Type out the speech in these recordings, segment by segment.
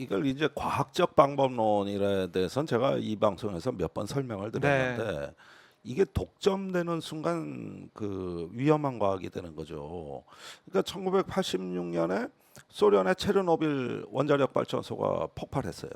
이걸 이제 과학적 방법론이에 대해서는 제가 이 방송에서 몇 번 설명을 드렸는데 이게 독점되는 순간 그 위험한 과학이 되는 거죠. 그러니까 1986년에 소련의 체르노빌 원자력 발전소가 폭발했어요.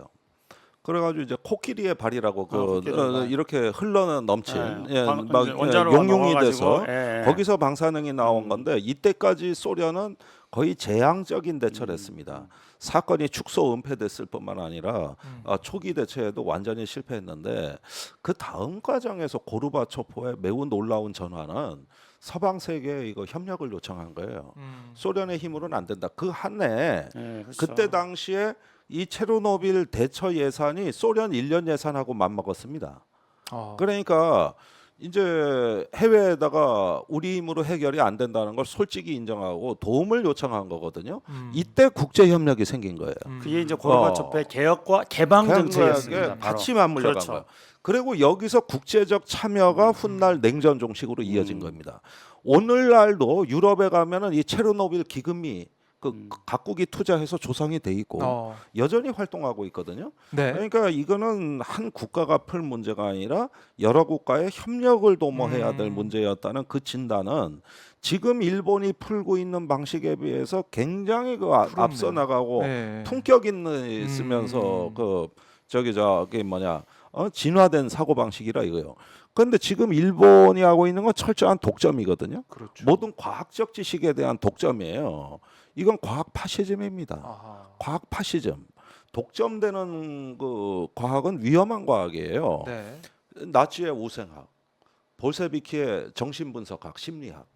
그래가지고 이제 코끼리의 발이라고 코끼리의 발. 이렇게 흘러 넘친 이제 원자로가 용융이 녹아가지고, 돼서 예, 예. 거기서 방사능이 나온 건데 이때까지 소련은 거의 재앙적인 대처를 했습니다. 사건이 축소 은폐됐을 뿐만 아니라 초기 대처에도 완전히 실패했는데 그 다음 과정에서 고르바초프의 매우 놀라운 전환은 서방 세계에 이거 협력을 요청한 거예요. 소련의 힘으로는 안 된다. 그 한해 예, 그렇죠. 그때 당시에 이 체르노빌 대처 예산이 소련 1년 예산하고 맞먹었습니다. 그러니까 이제 해외에다가 우리 힘으로 해결이 안 된다는 걸 솔직히 인정하고 도움을 요청한 거거든요. 이때 국제 협력이 생긴 거예요. 그게 이제 고르바초프의 개혁과 개방 정책이었습니다. 바로. 같이 맞물려간 그렇죠. 거예요. 그리고 여기서 국제적 참여가 훗날 냉전 종식으로 이어진 겁니다. 오늘날도 유럽에 가면은 이 체르노빌 기금이 각국이 투자해서 조성이 돼 있고 여전히 활동하고 있거든요. 네. 그러니까 이거는 한 국가가 풀 문제가 아니라 여러 국가의 협력을 도모해야 될 문제였다는 그 진단은 지금 일본이 풀고 있는 방식에 비해서 굉장히 앞서 나가고 네. 품격 있으면서 저기 뭐냐 진화된 사고 방식이라 이거요. 그런데 지금 일본이 하고 있는 건 철저한 독점이거든요. 그렇죠. 모든 과학적 지식에 대한 독점이에요. 이건 과학 파시즘입니다. 과학 파시즘. 독점되는 그 과학은 위험한 과학이에요. 네. 나치의 우생학, 볼세비키의 정신분석학, 심리학,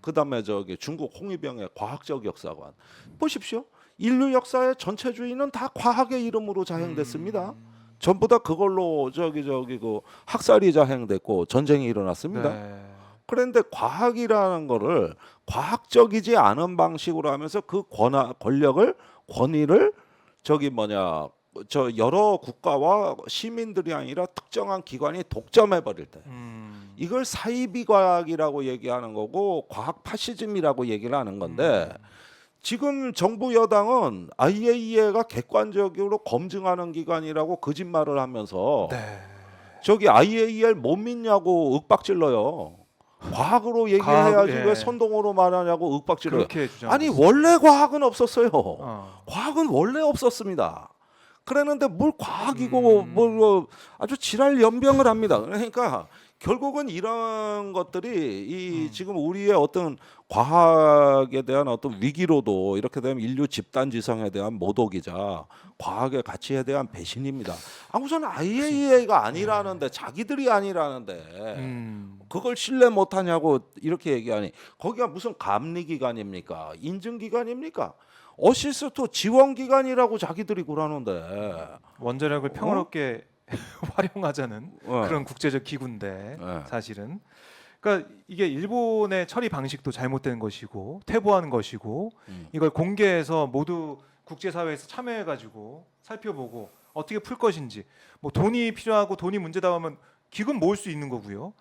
그다음에 저기 중국 홍위병의 과학적 역사관. 보십시오. 인류 역사의 전체주의는 다 과학의 이름으로 자행됐습니다. 전부 다 그걸로 저기 그 학살이 자행됐고 전쟁이 일어났습니다. 네. 그런데 과학이라는 거를 과학적이지 않은 방식으로 하면서 그 권위를 저기 뭐냐 저 여러 국가와 시민들이 아니라 특정한 기관이 독점해 버릴 때 이걸 사이비 과학이라고 얘기하는 거고 과학 파시즘이라고 얘기를 하는 건데 지금 정부 여당은 IAEA가 객관적으로 검증하는 기관이라고 거짓말을 하면서 저기 IAEA를 못 믿냐고 윽박질러요. 과학으로 얘기해야지 과학, 왜 선동으로 말하냐고 윽박질러요. 그렇게 아니 주장하고 원래 과학은 없었어요. 과학은 원래 없었습니다. 그랬는데 뭘 과학이고 뭘 아주 지랄 연병을 합니다. 그러니까 결국은 이런 것들이 이 지금 우리의 어떤 과학에 대한 어떤 위기로도 이렇게 되면 인류 집단 지성에 대한 모독이자 과학의 가치에 대한 배신입니다. 우선 IAEA가 아니라는데 자기들이 아니라는데 그걸 신뢰 못하냐고 이렇게 얘기하니 거기가 무슨 감리기관입니까? 인증기관입니까? 어시스트 지원기관이라고 자기들이 그러는데 원자력을 평화롭게 활용하자는 그런 국제적 기구인데 네. 사실은 그러니까 이게 일본의 처리 방식도 잘못된 것이고 퇴보하는 것이고 이걸 공개해서 모두 국제사회에서 참여해가지고 살펴보고 어떻게 풀 것인지 뭐 돈이 필요하고 돈이 문제다 하면 기금 모을 수 있는 거고요.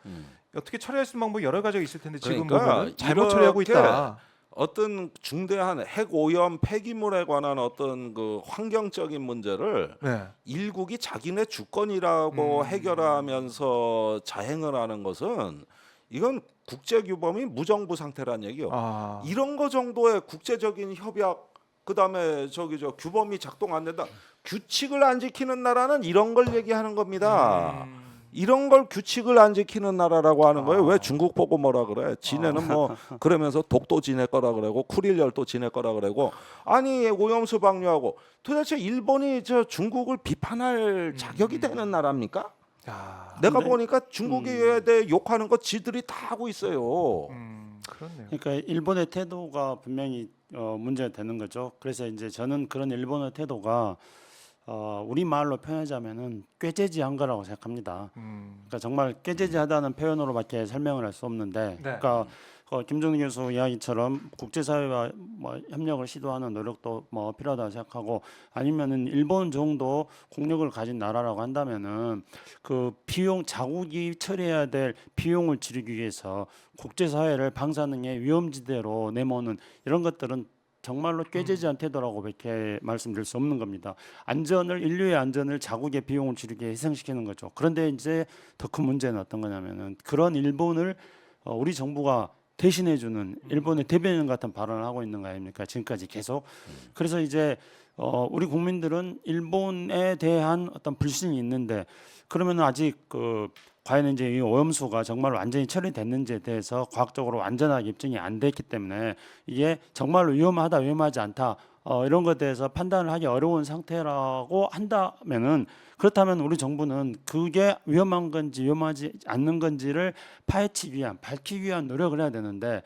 어떻게 처리할 수 있는 방법이 여러 가지가 있을 텐데 지금 그러니까 보면 잘못 처리하고 이렇게 있다. 어떤 중대한 핵 오염 폐기물에 관한 어떤 그 환경적인 문제를 네. 일국이 자기네 주권이라고 해결하면서 자행을 하는 것은 이건 국제 규범이 무정부 상태란 얘기요. 이런 거 정도의 국제적인 협약 그다음에 저기 규범이 작동 안 된다. 규칙을 안 지키는 나라는 이런 걸 얘기하는 겁니다. 이런 걸 규칙을 안 지키는 나라라고 하는 거예요. 왜 중국 보고 뭐라 그래? 지네는 뭐 그러면서 독도 지네 거라 그러고 쿠릴열도 지네 거라 그러고 아니 오염수 방류하고 도대체 일본이 저 중국을 비판할 자격이 되는 나라입니까? 내가 보니까 중국에 대해 욕하는 거 지들이 다 하고 있어요. 그렇네요. 그러니까 일본의 태도가 분명히 문제가 되는 거죠. 그래서 이제 저는 그런 일본의 태도가 우리 말로 표현하자면은 꾀죄죄한 거라고 생각합니다. 그러니까 정말 꾀죄죄하다는 표현으로밖에 설명을 할 수 없는데, 그러니까 김정일 교수 이야기처럼 국제사회와 뭐 협력을 시도하는 노력도 뭐 필요하다고 생각하고 아니면은 일본 정도 국력을 가진 나라라고 한다면은 그 비용 자국이 처리해야 될 비용을 줄이기 위해서 국제사회를 방사능의 위험지대로 내모는 이런 것들은 정말로 꾀죄죄한 태도라고밖에 말씀드릴 수 없는 겁니다. 인류의 안전을 자국의 비용을 지르게 희생시키는 거죠. 그런데 이제 더 큰 문제는 어떤 거냐면은 그런 일본을 우리 정부가 대신해주는 일본의 대변인 같은 발언을 하고 있는 거 아닙니까? 지금까지 계속. 그래서 이제 우리 국민들은 일본에 대한 어떤 불신이 있는데 그러면 아직 과연 이제 이 오염수가 정말 완전히 처리됐는지에 대해서 과학적으로 완전하게 입증이 안 됐기 때문에 이게 정말로 위험하다, 위험하지 않다 이런 것에 대해서 판단을 하기 어려운 상태라고 한다면은 그렇다면 우리 정부는 그게 위험한 건지 위험하지 않는 건지를 파헤치기 위한, 밝히기 위한 노력을 해야 되는데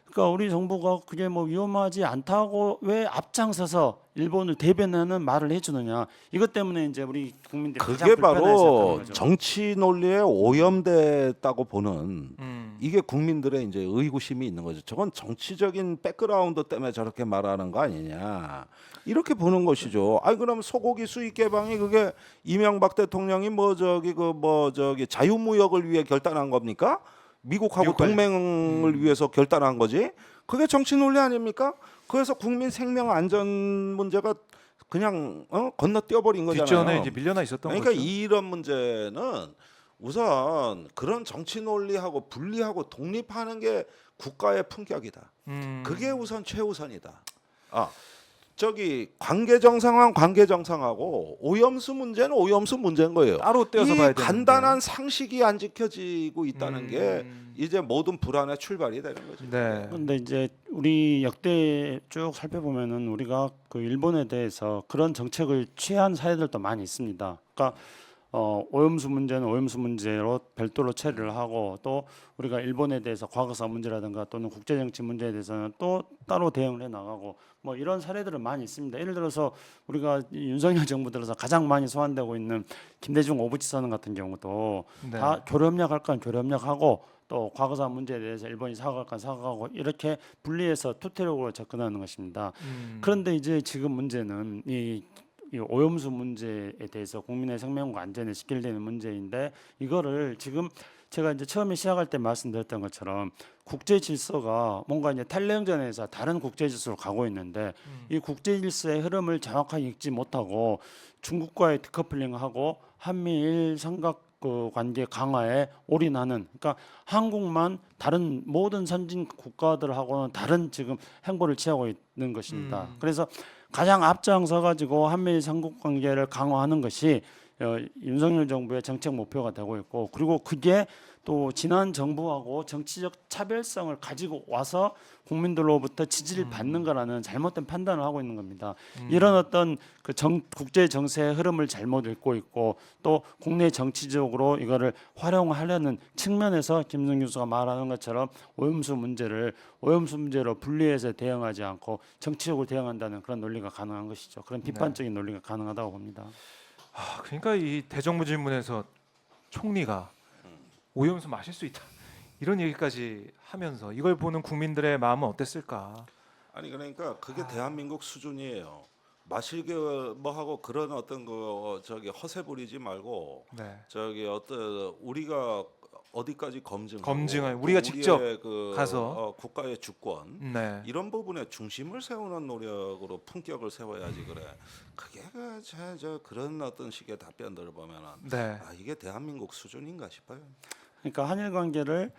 그러니까 우리 정부가 그게 뭐 위험하지 않다고 왜 앞장서서 일본을 대변하는 말을 해주느냐 이것 때문에 이제 우리 국민들이 가장 그게 불편해했었던 바로 거죠. 정치 논리에 오염됐다고 보는 이게 국민들의 이제 의구심이 있는 거죠. 저건 정치적인 백그라운드 때문에 저렇게 말하는 거 아니냐 이렇게 보는 것이죠. 아니 그럼 소고기 수입 개방이 그게 이명박 대통령이 자유무역을 위해 결단한 겁니까? 미국하고 동맹을 위해서 결단한 거지. 그게 정치 논리 아닙니까? 그래서 국민 생명 안전 문제가 그냥 건너뛰어 버린 거잖아요. 뒷전에 이제 밀려나 있었던 그러니까 거죠. 이런 문제는 우선 그런 정치 논리하고 분리하고 독립하는 게 국가의 품격이다. 그게 우선 최우선이다. 저기 관계 정상하고 오염수 문제는 오염수 문제인 거예요. 따로 떼어서 이 봐야 되는데. 간단한 상식이 안 지켜지고 있다는 게 이제 모든 불안의 출발이 되는 거죠. 네. 그런데 이제 우리 역대 쭉 살펴보면은 우리가 그 일본에 대해서 그런 정책을 취한 사례들도 많이 있습니다. 그러니까 오염수 문제는 오염수 문제로 별도로 처리를 하고 또 우리가 일본에 대해서 과거사 문제라든가 또는 국제정치 문제에 대해서는 또 따로 대응을 해 나가고 뭐 이런 사례들은 많이 있습니다. 예를 들어서 우리가 윤석열 정부 들어서 가장 많이 소환되고 있는 김대중 오부치 선언 같은 경우도 네. 다 교류협력할 건 교류협력하고 또 과거사 문제에 대해서 일본이 사과할 건 사과하고 이렇게 분리해서 투태력으로 접근하는 것입니다. 그런데 이제 지금 문제는 이 오염수 문제에 대해서 국민의 생명과 안전에 직결되는 문제인데 이거를 지금 제가 이제 처음에 시작할 때 말씀드렸던 것처럼 국제 질서가 뭔가 이제 탈레행전에서 다른 국제 질서로 가고 있는데 이 국제 질서의 흐름을 정확하게 읽지 못하고 중국과의 디커플링하고 한미일 삼각 관계 강화에 올인하는 그러니까 한국만 다른 모든 선진 국가들하고는 다른 지금 행보를 취하고 있는 것입니다. 그래서 가장 앞장서 가지고 한미일 삼국 관계를 강화하는 것이 윤석열 정부의 정책 목표가 되고 있고 그리고 그게 또 지난 정부하고 정치적 차별성을 가지고 와서 국민들로부터 지지를 받는 거라는 잘못된 판단을 하고 있는 겁니다. 이런 어떤 그 국제 정세의 흐름을 잘못 읽고 있고 또 국내 정치적으로 이거를 활용하려는 측면에서 김승 교수가 말하는 것처럼 오염수 문제로 분리해서 대응하지 않고 정치적으로 대응한다는 그런 논리가 가능한 것이죠. 그런 비판적인 논리가 가능하다고 봅니다. 그러니까 이 대정부 질문에서 총리가 오염수 마실 수 있다 이런 얘기까지 하면서 이걸 보는 국민들의 마음은 어땠을까? 아니 그러니까 그게 대한민국 수준이에요. 마실게 뭐 하고 그런 어떤 허세 부리지 말고 네. 우리가 어디까지 검증을 우리가 직접 가서 국가의 주권 네. 이런 부분에 중심을 세우는 노력으로 품격을 세워야지 그래. 그게 그런 어떤 식의 답변들을 보면은 네. 이게 대한민국 수준인가 싶어요. 그러니까 한일 관계를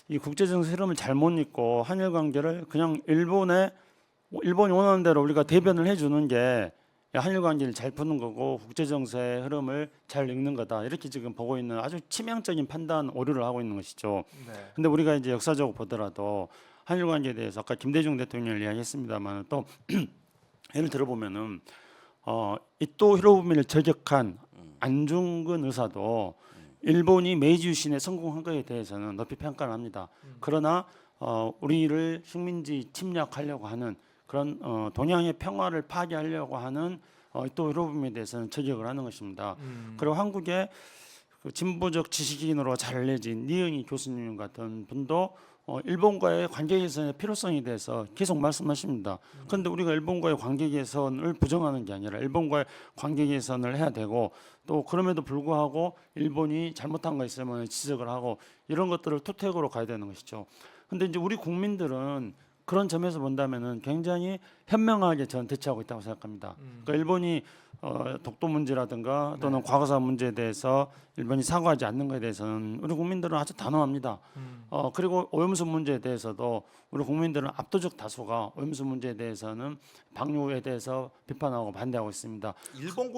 이 국제 정세 흐름을 잘못 읽고 한일 관계를 그냥 일본이 원하는 대로 우리가 대변을 해주는 게 한일 관계를 잘 푸는 거고 국제 정세의 흐름을 잘 읽는 거다 이렇게 지금 보고 있는 아주 치명적인 판단 오류를 하고 있는 것이죠. 네. 근데 우리가 이제 역사적으로 보더라도 한일 관계에 대해서 아까 김대중 대통령이 이야기했습니다만 또 예를 들어보면은 이토 히로부미를 저격한 안중근 의사도 일본이 메이지 유신에 성공한 것에 대해서는 높이 평가를 합니다. 그러나 우리를 식민지 침략하려고 하는 그런 동양의 평화를 파괴하려고 하는 이토 히로부미에 대해서는 저격을 하는 것입니다. 그리고 한국의 그 진보적 지식인으로 잘 알려진 니은희 교수님 같은 분도 일본과의 관계 개선의 필요성에 대해서 계속 말씀하십니다. 그런데 우리가 일본과의 관계 개선을 부정하는 게 아니라 일본과의 관계 개선을 해야 되고 또 그럼에도 불구하고 일본이 잘못한 거 있으면 지적을 하고 이런 것들을 투택으로 가야 되는 것이죠. 그런데 이제 우리 국민들은 그런 점에서 본다면은 굉장히 현명하게 저는 대처하고 있다고 생각합니다. 그러니까 일본이 독도 문제라든가 또는 과거사 문제에 대해서 일본이 사과하지 않는 것에 대해서는 우리 국민들은 아주 단호합니다. 그리고 오염수 문제에 대해서도 우리 국민들은 압도적 다수가 오염수 문제에 대해서는 방류에 대해서 비판하고 반대하고 있습니다. 일본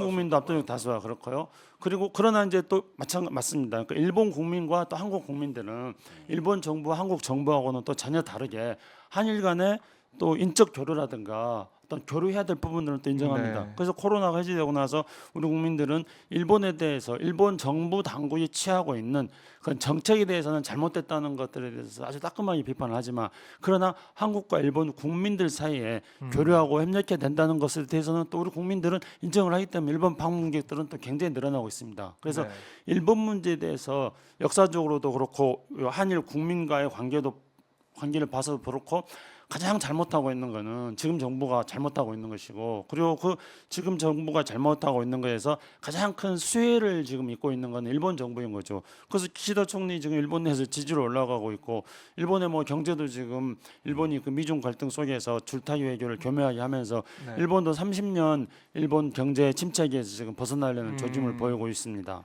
국민도 압도적 다수가 그렇고요. 그리고 그러나 이제 또 맞습니다. 그러니까 일본 국민과 또 한국 국민들은 일본 정부, 한국 정부하고는 또 전혀 다르게 한일 간에 또 인적 교류라든가 어떤 교류해야 될 부분들은 또 인정합니다. 네. 그래서 코로나가 해제되고 나서 우리 국민들은 일본에 대해서 일본 정부 당국이 취하고 있는 그런 정책에 대해서는 잘못됐다는 것들에 대해서 아주 따끔하게 비판을 하지만 그러나 한국과 일본 국민들 사이에 교류하고 협력해야 된다는 것에 대해서는 또 우리 국민들은 인정을 하기 때문에 일본 방문객들은 또 굉장히 늘어나고 있습니다. 그래서 네. 일본 문제에 대해서 역사적으로도 그렇고 한일 국민과의 관계를 봐서도 그렇고 가장 잘못하고 있는 거는 지금 정부가 잘못하고 있는 것이고 그리고 그 지금 정부가 잘못하고 있는 거에서 가장 큰 수혜를 지금 입고 있는 건 일본 정부인 거죠. 그래서 기시다 총리 지금 일본 내에서 지지로 올라가고 있고 일본의 뭐 경제도 지금 일본이 그 미중 갈등 속에서 줄타기 외교를 교묘하게 하면서 네. 일본도 30년 일본 경제 침체기에서 지금 벗어나려는 조짐을 보이고 있습니다.